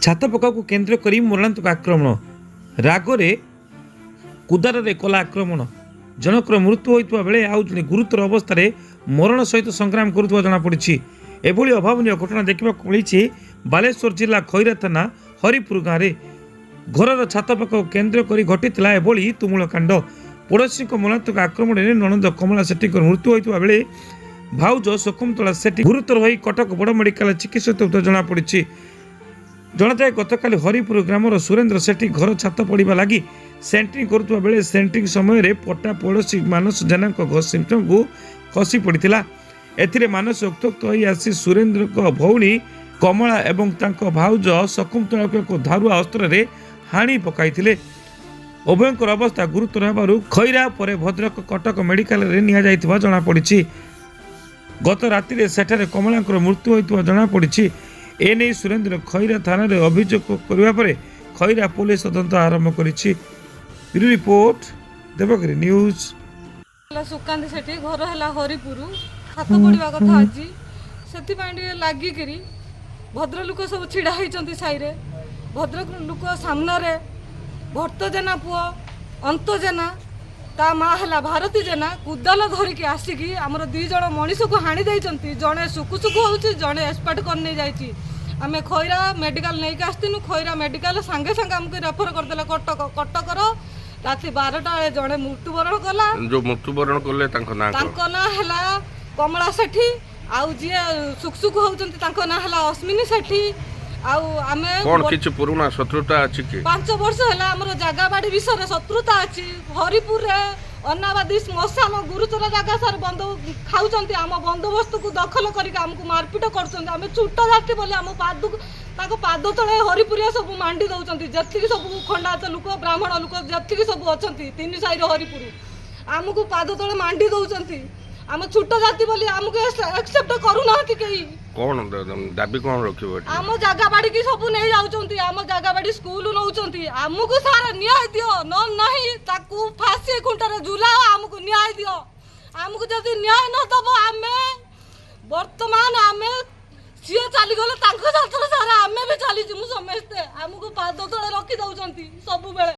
छात पक्का को केन्द्र कर मरणांतक आक्रमण रागरे कुदारे कला आक्रमण जनकर मृत्यु होता बेले आउ जड़े गुरुतर अवस्था मरण सहित संग्राम करुवा जमापड़ी। एभली अभावन घटना देखा मिली बालेश्वर जिला खैरा थाना हरिपुर गाँव में घर छात पक्का को केन्द्र कर घटी एभली तुमुल कांड। पड़ोशी मरणांतक आक्रमण में ननंद कमला सेठी मृत्यु होता बेले भाउज शकुंतला सेठी गुरुतर हो कटक बड़ मेडिकल चिकित्सित होता जमापड़ी। जनाए गतकाली हरिपुर ग्रामर सुरेन्द्र सेठी घर छात पड़ा लगी सेंट्रिंग करुवा बेले सेंट्रिंग समय पट्टा पड़ोशी मानस जेना सिमटम को खसी पड़ा। एथिरे मानस उत्तक्त हो आसी सुरेन्द्र भौणी कमला एवं भाउज शकुंतला को एक धारुआ अस्त्र हाणी पकाई। उभयंकर अवस्था गुरुतर होबारु खैरा पर भद्रक कटक मेडिकल निया जमापड़ी। गत राति सेठारे कमलांकर मृत्यु होता जमापड़ी। एने सुरेन्द्र खैरा थाना रे अभियोग करने पर खैरा पुलिस तदंत आरंभ करिछि। Bureau report Devgiri news. Sukant Sethi घर है हरिपुर हाथ पड़ा कथा आज से लगिकी भद्र लोक सब छिड़ा होती साईरे भद्रक लोक सामने भट्ट जेना पुओ अंत जेना ता माँ है भारती जेना कुदाल धरिकी आसिकी आमर दी जन मनीष को हाणी देती जड़े सुकु सुकु हो जड़े एक्सपर्ट करने जाइए आम खैरा मेडिकल नहीं आसनु खैरा मेडिकल सांगे सांगे आमको रेफर करदे कटक कटकर राति 12टा जड़े मृत्युवरण कला जो मृत्युवरण कले ना है कमला सेठी आउ जी सुकसुक होती ना है अश्विनी सेठी आमे कौन किछ पुराना शत्रुता अछि कि 5 वर्ष है हमर जगह बाड़ी विषय शत्रुता अछि। हरिपुर रे अनाबादी श्मशान गुरुतर जगह सर बंद खाउचंती आम बंदोबस्त को दखल करके हमको मारपीट करचंती आम छुट्टा जाति बोले आम पाद तले हरिपुरिया सब मांडी दउचंती जति सब खंडायत लोक ब्राह्मण लोक जति सब अछंती 3 साइड हरिपुर आमको पाद तले मांडी दउचंती आम छुट्टा जाति बोली आमको एक्सेप्ट करूना कि कहीं कौन दाबी कौन रखिबो आम जगह बाड़ी की सब नहीं जाउचंती आम जगह बाड़ी स्कूल नउचंती आमको सारा न्याय दियो न नहीं ताकू फांसी खुंटारे झुलाओ आमको न्याय दियो आमको जदी न्याय न दबो आमे वर्तमान आमे सिए चली गले तांको साथरे सारा आमे भी चली जिमु समस्ते आमको पाद तळे रखी दउचंती सब बेले।